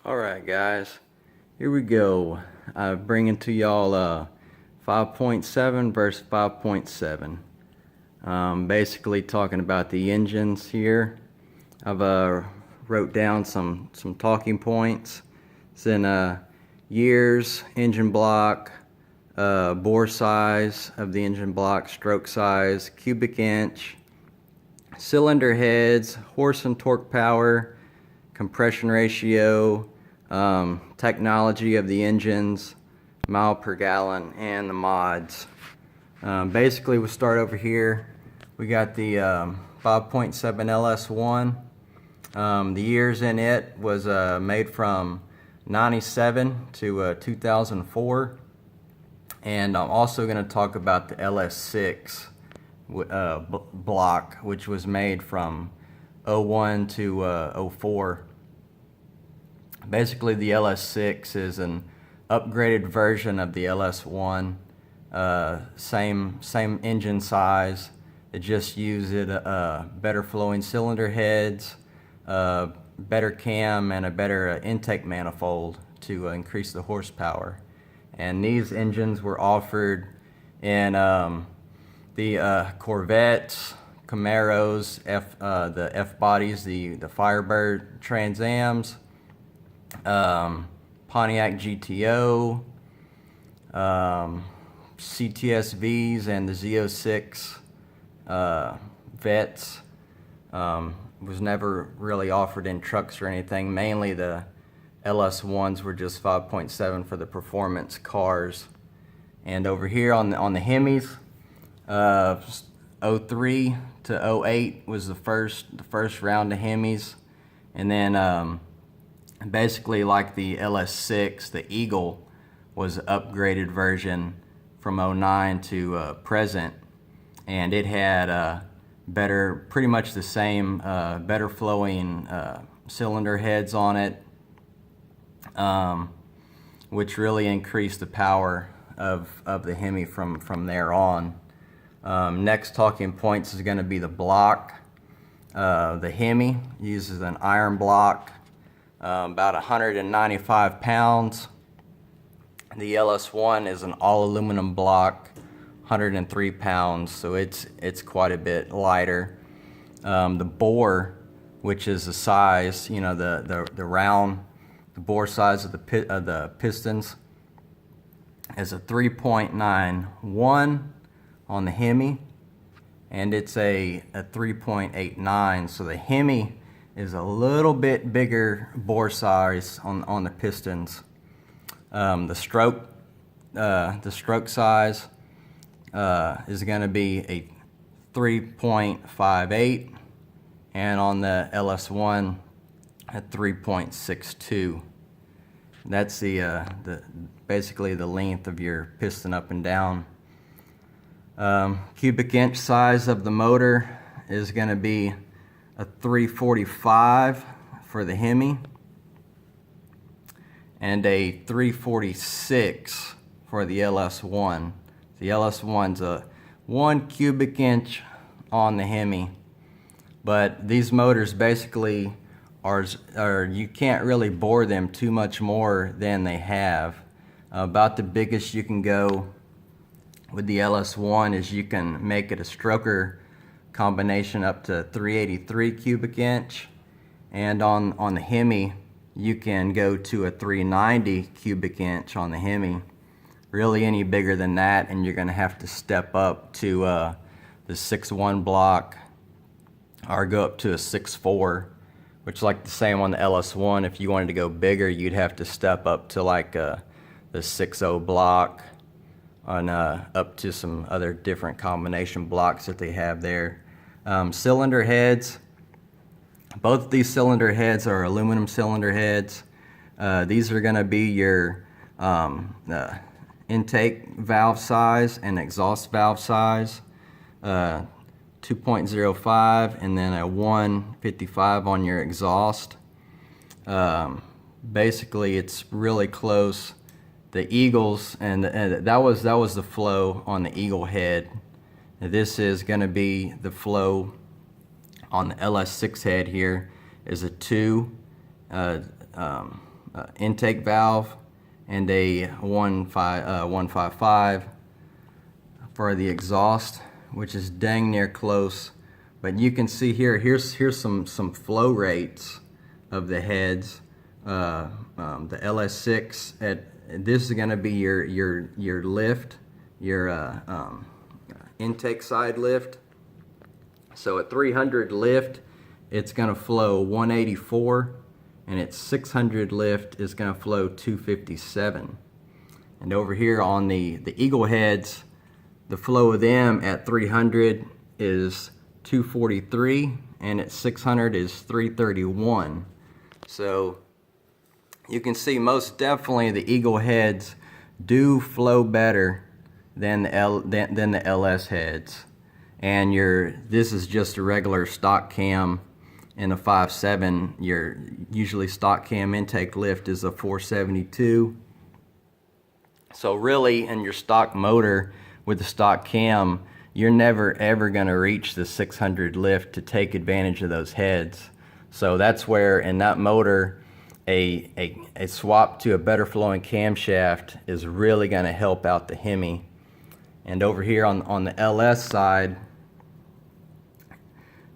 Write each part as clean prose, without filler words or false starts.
Alright guys, here we go. Bringing to y'all 5.7 versus 5.7. Basically talking about the engines here. I've wrote down some talking points. It's in years, engine block, bore size of the engine block, stroke size, cubic inch, cylinder heads, horse and torque power, compression ratio, technology of the engines, mile per gallon, and the mods. Basically, we'll start over here. We got the 5.7 LS1. The years in it was made from 97 to 2004. And I'm also going to talk about the LS6 block, which was made from 01 to 04. Basically, the LS6 is an upgraded version of the LS1. Same engine size. It just uses better flowing cylinder heads, better cam, and a better intake manifold to increase the horsepower. And these engines were offered in the Corvettes, Camaros, the F-bodies, the Firebird Trans Ams, Pontiac GTO, CTSVs, and the Z06 Vets. Was never really offered in trucks or anything. Mainly the LS1s were just 5.7 for the performance cars. And over here on the Hemis, 03 to 08 was the first round of Hemis. And then basically, like the LS6, the Eagle was an upgraded version from 09 to present, and it had better, pretty much the same, better flowing cylinder heads on it, which really increased the power of the Hemi from there on. Next talking points is going to be the block. The Hemi uses an iron block, about 195 pounds. The LS1 is an all aluminum block, 103 pounds, so it's quite a bit lighter. The bore, which is the size, you know, the round, the bore size of the pistons, is a 3.91 on the Hemi, and it's a 3.89. So the Hemi is a little bit bigger bore size on the pistons. The stroke size is going to be a 3.58, and on the LS1 a 3.62. That's the basically the length of your piston up and down. Cubic inch size of the motor is going to be a 345 for the Hemi, and a 346 for the LS1. The LS1's a 1 cubic inch on the Hemi, but these motors basically are you can't really bore them too much more than they have. About the biggest you can go with the LS1 is you can make it a stroker combination up to 383 cubic inch, and on the Hemi you can go to a 390 cubic inch on the Hemi. Really any bigger than that and you're going to have to step up to the 6.1 block or go up to a 6.4, which, like the same on the LS1, if you wanted to go bigger you'd have to step up to like the 6.0 block and up to some other different combination blocks that they have there. Cylinder heads, both of these cylinder heads are aluminum cylinder heads. These are going to be your intake valve size and exhaust valve size, 2.05 and then a 155 on your exhaust. Basically it's really close. The Eagles, and that was the flow on the Eagle head. This is going to be the flow on the LS6 head. Here is a 2 intake valve and a 155 for the exhaust, which is dang near close. But you can see here's some flow rates of the heads. The LS6 this is going to be your lift, your intake side lift. So at 300 lift, it's going to flow 184, and at 600 lift, it's going to flow 257. And over here on the Eagle heads, the flow of them at 300 is 243, and at 600 is 331. So you can see most definitely the Eagle heads do flow better than the LS heads. And this is just a regular stock cam in a 5.7. Your usually stock cam intake lift is a 472. So really, in your stock motor with the stock cam, you're never ever going to reach the 600 lift to take advantage of those heads. So that's where in that motor, a swap to a better flowing camshaft is really going to help out the Hemi. And over here on the LS side,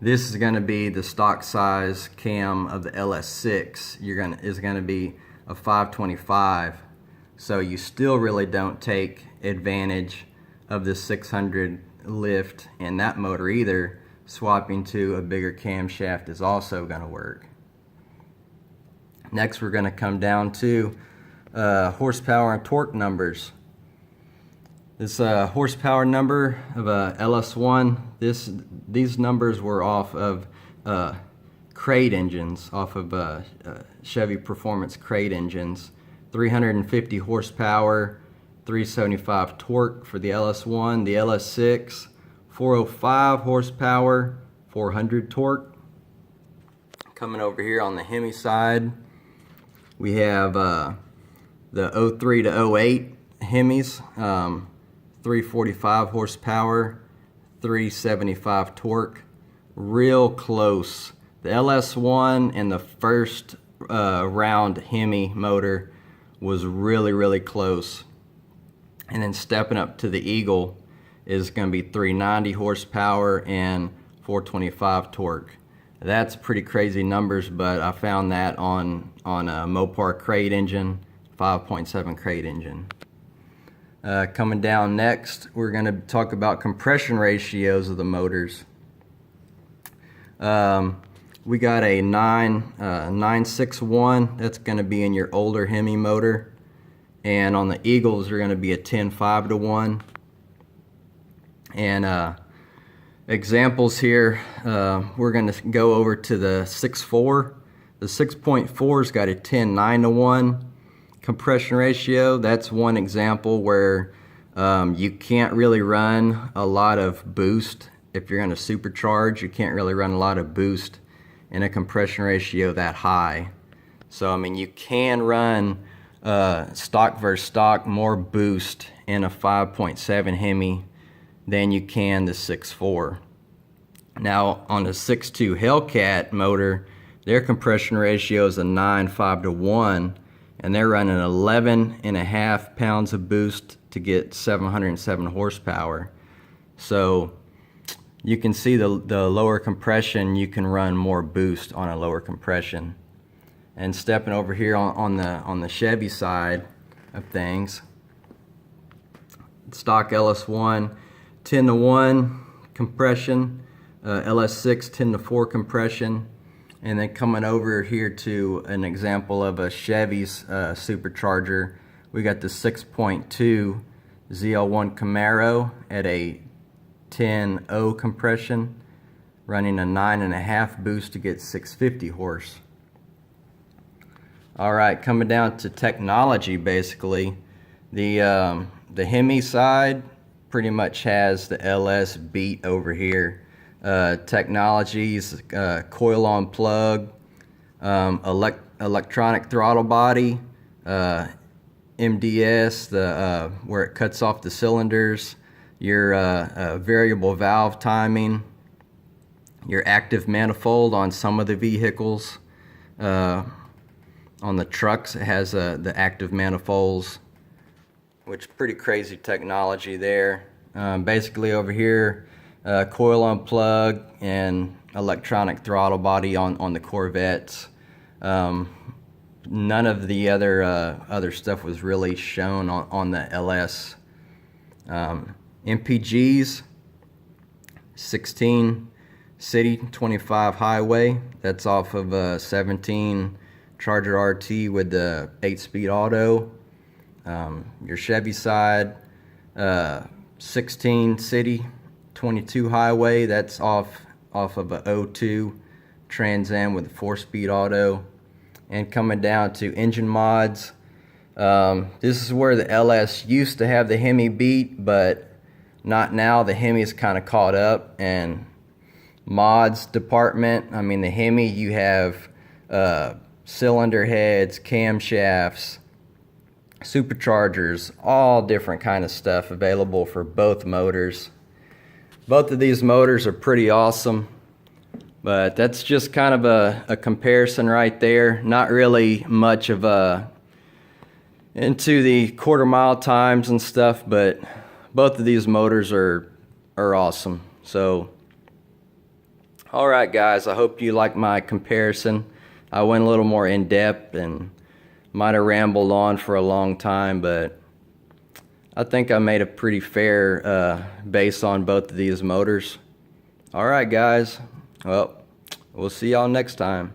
this is going to be the stock size cam of the LS6. Is going to be a 525. So you still really don't take advantage of the 600 lift in that motor either. Swapping to a bigger camshaft is also going to work. Next, we're going to come down to horsepower and torque numbers. This horsepower number of a LS1, these numbers were off of crate engines, off of Chevy Performance crate engines. 350 horsepower, 375 torque for the LS1. The LS6, 405 horsepower, 400 torque. Coming over here on the Hemi side, we have the 03 to 08 Hemis, 345 horsepower, 375 torque. Real close. The LS1 in the first round Hemi motor was really close. And then stepping up to the Eagle is going to be 390 horsepower and 425 torque. That's pretty crazy numbers, but I found that on a Mopar crate engine, 5.7 crate engine. Coming down next, we're going to talk about compression ratios of the motors. We got a 961. That's going to be in your older Hemi motor, and on the Eagles, they're going to be a 10.5 to 1. And examples here, we're going to go over to the 6.4. The 6.4's got a 10.9 to 1 compression ratio. That's one example where you can't really run a lot of boost. If you're going to supercharge, you can't really run a lot of boost in a compression ratio that high. So I mean, you can run stock versus stock more boost in a 5.7 Hemi than you can the 6.4. Now on the 6.2 Hellcat motor, their compression ratio is a 9.5 to 1, and they're running 11.5 pounds of boost to get 707 horsepower. So you can see the lower compression, you can run more boost on a lower compression. And stepping over here on the Chevy side of things, stock LS1 10 to 1 compression, LS6 10 to 4 compression. And then coming over here to an example of a Chevy's supercharger, we got the 6.2 ZL1 Camaro at a 10.0 compression, running a 9.5 boost to get 650 horse. All right, coming down to technology, basically, the Hemi side pretty much has the LS beat over here. Technologies, coil on plug, electronic throttle body, MDS, where it cuts off the cylinders, your variable valve timing, your active manifold on some of the vehicles, On the trucks, it has the active manifolds, which pretty crazy technology there. Basically over here, coil unplug and electronic throttle body on the Corvettes. None of the other stuff was really shown on the LS. MPGs, 16 city, 25 highway. That's off of a 17 Charger RT with the 8-speed auto. Your Chevy side, 16 city, 22 highway. That's off of a 02 Trans Am with a 4-speed auto. And coming down to engine mods, this is where the LS used to have the Hemi beat, but not now. The Hemi's kind of caught up. And mods department, I mean, the Hemi, you have cylinder heads, camshafts, superchargers, all different kind of stuff available for both motors. Both of these motors are pretty awesome, but that's just kind of a comparison right there. Not really much of into the quarter-mile times and stuff, but both of these motors are awesome. So, all right, guys, I hope you like my comparison. I went a little more in depth and might have rambled on for a long time, but I think I made a pretty fair base on both of these motors. All right, guys. Well, we'll see y'all next time.